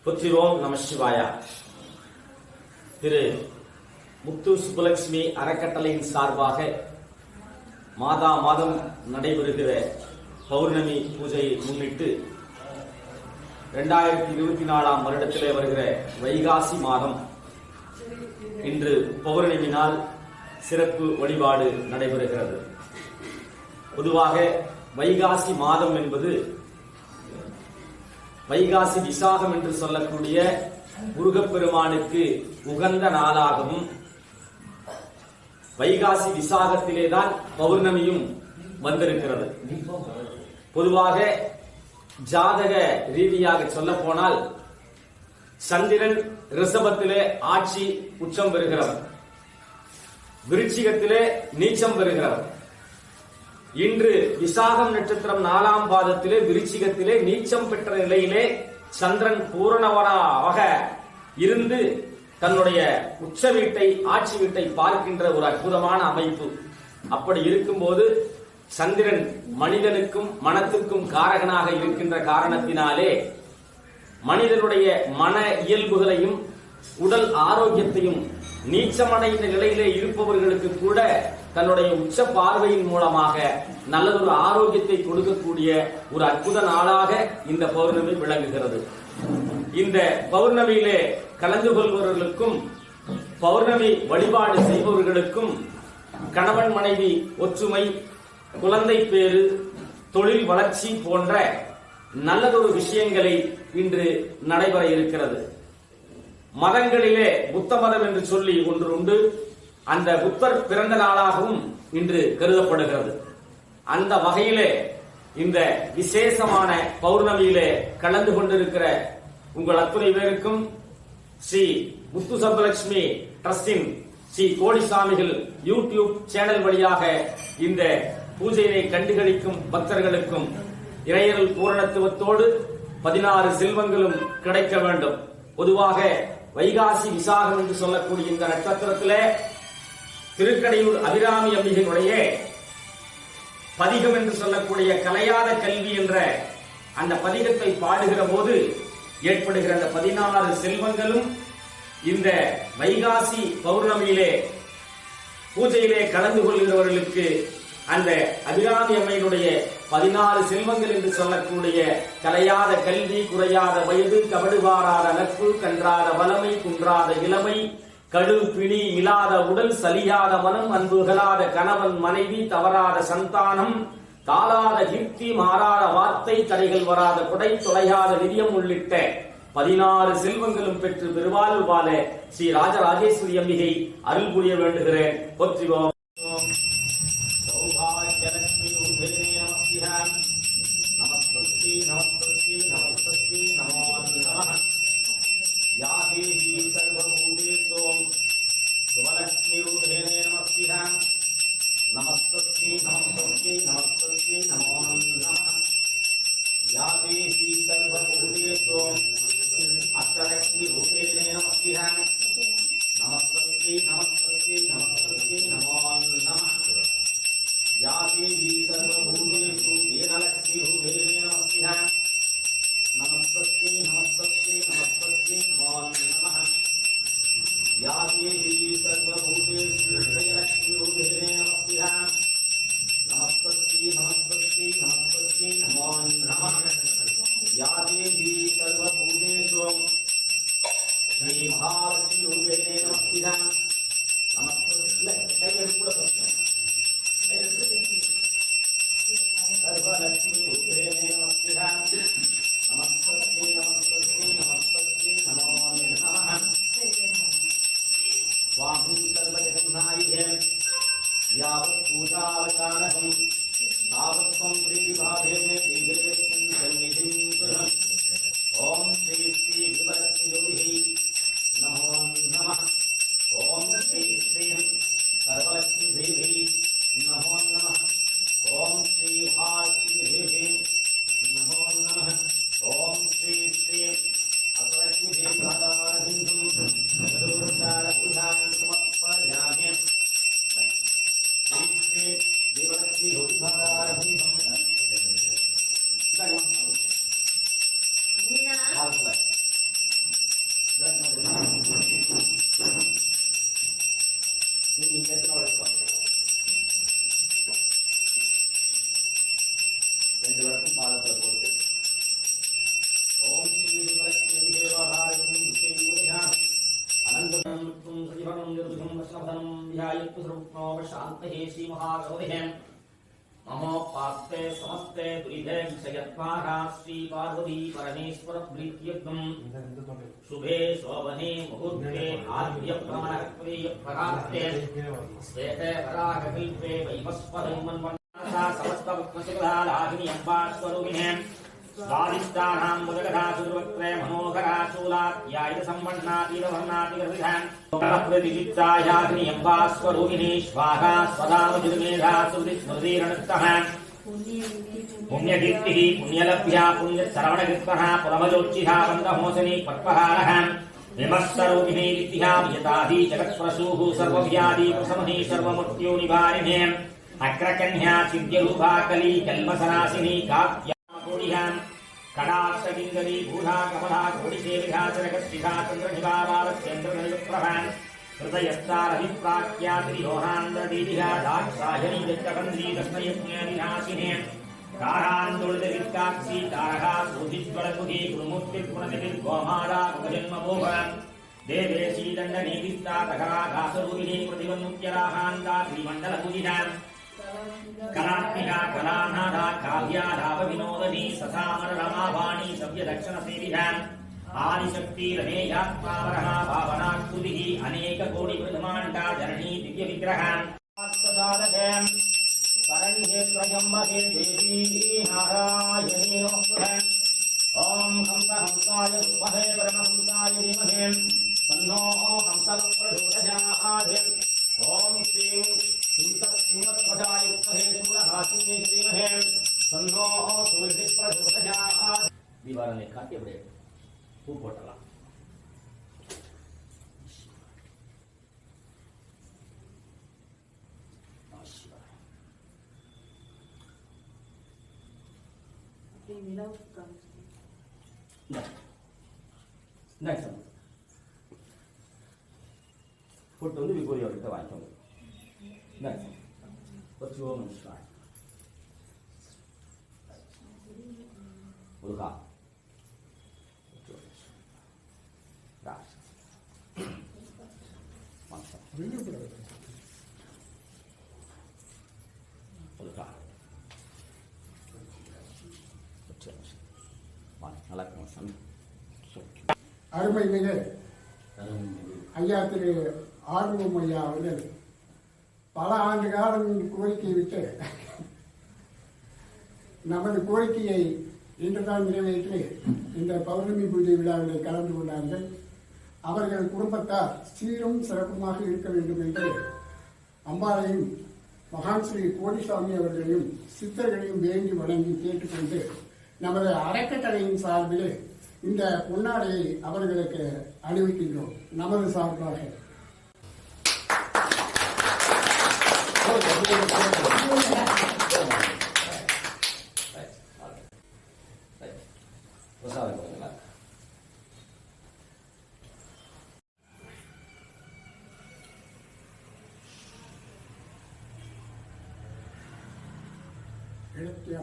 புத்திரோம் நம சிவாயா. திரு முத்து சுப்புலட்சுமி அறக்கட்டளையின் சார்பாக மாதா மாதம் நடைபெறுகிற பௌர்ணமி பூஜையை முன்னிட்டு 2024 வருடத்திலே வருகிற வைகாசி மாதம் இன்று பௌர்ணமி நாள் சிறப்பு வழிபாடு நடைபெறுகிறது. பொதுவாக வைகாசி மாதம் என்பது வைகாசி விசாகம் என்று சொல்லக்கூடிய முருகப்பெருமானுக்கு உகந்த நாளாகவும், வைகாசி விசாகத்திலேதான் பௌர்ணமியும் வந்திருக்கிறது. பொதுவாக ஜாதக ரீதியாக சொல்ல போனால் சந்திரன் ரிஷபத்திலே ஆட்சி உச்சம் பெறுகிறவர், விருச்சிகத்திலே நீச்சம் பெறுகிறவர். இன்று விசாகம் நட்சத்திரம் 4ஆம் பாதத்திலே விருச்சிகத்திலே நீச்சம் பெற்ற நிலையிலே சந்திரன் பூரணவனாக இருந்து தன்னுடைய உச்ச வீட்டை ஆட்சி வீட்டை பார்க்கின்ற ஒரு அற்புதமான அமைப்பு. அப்படி இருக்கும்போது சந்திரன் மனிதனுக்கும் மனத்துக்கும் காரகனாக இருக்கின்ற காரணத்தினாலே மனிதனுடைய மன இயல்புகளையும் உடல் ஆரோக்கியத்தையும் நீச்சமடைந்த நிலையிலே இருப்பவர்களுக்கு கூட தன்னுடைய உச்ச பார்வையின் மூலமாக நல்லதொரு ஆரோக்கியத்தை கொடுக்கக்கூடிய ஒரு அற்புத நாளாக இந்த பௌர்ணமி விளங்குகிறது. இந்த பௌர்ணமியிலே கலந்து கொள்பவர்களுக்கும் பௌர்ணமி வழிபாடு செய்பவர்களுக்கும் கணவன் மனைவி ஒற்றுமை, குழந்தை பேறு, தொழில் வளர்ச்சி போன்ற நல்லதொரு விஷயங்களை இன்று நடைபெற இருக்கிறது. மதங்களிலே புத்த மதம் என்று சொல்லி ஒன்று உண்டு. அந்த புத்தர் பிறந்த நாளாகவும் இன்று கருதப்படுகிறது. அந்த வகையிலே இந்த விசேஷமான பௌர்ணமியிலே கலந்து கொண்டிருக்கிற உங்கள் அத்துணை பேருக்கும் ஸ்ரீ முத்து சுப்புலட்சுமி டிரஸ்டின் ஸ்ரீ கோடிசாமிகள் யூடியூப் சேனல் வழியாக இந்த பூஜையை கண்டுகளிக்கும் பக்தர்களுக்கும் இறையருள் பூரணத்துவத்தோடு 16 செல்வங்களும் கிடைக்க வேண்டும். பொதுவாக வைகாசி விசாகம் என்று சொல்லக்கூடிய இந்த நட்சத்திரத்திலே திருக்கடையூர் அபிராமி அம்பிகையினுடைய பதிகம் என்று சொல்லக்கூடிய கலையாத கல்வி என்ற அந்த பதிகத்தை பாடுகிற போது ஏற்படுகிற அந்த 16 செல்வங்களும் இந்த வைகாசி பௌர்ணமியிலே பூஜையிலே கலந்து கொள்கிறவர்களுக்கு அந்த அபிராமி அம்மையினுடைய 16 செல்வங்கள் என்று சொல்லக்கூடிய கலையாத கல்வி, குறையாத வயது, கபடுவாராத நட்பு, கன்றாத வளமை, குன்றாத இளமை, கடு பிணி இல்லாத உடல், சலியாத மனம், அன்புகளாத கணவன் மனைவி, தவறாத சந்தானம், தாளாத கீர்த்தி, மாறாத வார்த்தை, தடைகள் வராத கொடை, தொலையாத நிதியம் உள்ளிட்ட 16 செல்வங்களும் பெற்று பெருவாழ்வு வாழ ஸ்ரீ ராஜராஜேஸ்வரி அம்பிகை அருள் புரிய வேண்டுகிறேன். போற்றிவோம். ममोपास्ते समस्ते दुरिधे क्षयत्वारा श्री पार्वती परमेश्वर प्रीत्यर्थम शुभे शोभने मुहूर्ते आद्य प्रमाणक्रिय परास्ते श्वेते परागकल्पे वैवस्वते मन्वन्ता समस्त भक्तसुखदालाहिनी अम्बास्वरूपिणे स्वादिष्टानां मुदगधा सुर्वक्त्रे मनोहरा शूलात्यायित संवन्नातीरवर्णातिगर्भिधान् प्रतिचित्तायाग्नि अम्बास्वरूपिणी स्वाहा स्वदामजुर्मेधा सुदिस्मृतिरणक्तः पुण्यकीर्तिः पुण्यलभ्या पुण्यश्रवणकीर्तः पुरमजोच्चिहा बन्धमोचनी पट्पहारः विमस्वरूपिणी विद्या यताधि जगत्प्रसूः सर्वव्याधि प्रशमने सर्वमृत्युनिवारिणे अग्रकन्या चिद्यरूपा कली कल्मसनाशिनी कात्या कडाक्षगिंगली भूधा कमला घोडिसेविधा चरकस्थिता चन्द्रनिभावारचन्द्रनिप्रभान् हृदयस्तारभिप्राख्यातिरिहोहान्द्रदीदिहा दाक्षायणी दत्तकन्द्री दष्टयज्ञादिनाशिने तारान्दोलितवित्ताक्षी तारहा सूधिज्वलमुखी गुरुमूर्तिर्गुणनिधिर्गोमादा उपजन्मभूभन् देवेशी दण्डनीतिस्ता तकरा घासरूपिणी प्रतिवन्मुख्यराहान्ता श्रीमण्डलपूजितान् कलात्मिका कलानादा काव्यालाप विनोदनी ससामर रमावाणी सव्य दक्षिण सेविधान् आदिशक्ति रमेयात्मावरः भावनाकृतिः अनेक कोटि ब्रह्माण्डा जननी दिव्य विग्रहान् आत्मसाधकं शरण्ये त्रयम्बके देवी नारायणी नमः ओम हंस हंसाय विद्महे परमहंसाय धीमहि तन्नो हंसः प्रचोदयात् ओम श्रीं सिंहध्वजाय विद्महे शूलहासिन्ये धीमहि तन्नो सूर्यः प्रचोदयात् दीवारने काटी அப்படியே பூ போடலாம் போட்டு வந்து விபூதி அவர்கிட்ட வாங்கிக்கோங்க. முருகா அருமை மிகு ஐயா திரு ஆர்வம் ஐயா அவர்கள் பல ஆண்டு காலம் கோரிக்கை விட்டு நமது கோரிக்கையை இன்றுதான் நிறைவேற்றி இந்த பௌர்ணமி பூஜை விழாவில் கலந்து கொண்டார்கள். அவர்கள் குடும்பத்தார் சீரும் சிறப்புமாக இருக்க வேண்டும் என்று அம்பாளையும் மகான் ஸ்ரீ கோடிசாமி அவர்களையும் சித்தர்களையும் வேண்டி வணங்கி கேட்டுக்கொண்டு நமது அறக்கட்டளையின் சார்பில் இந்த பொன்னாடையை அவர்களுக்கு அணிவிக்கின்றோம். நமது சார்பாக எழுத்தியா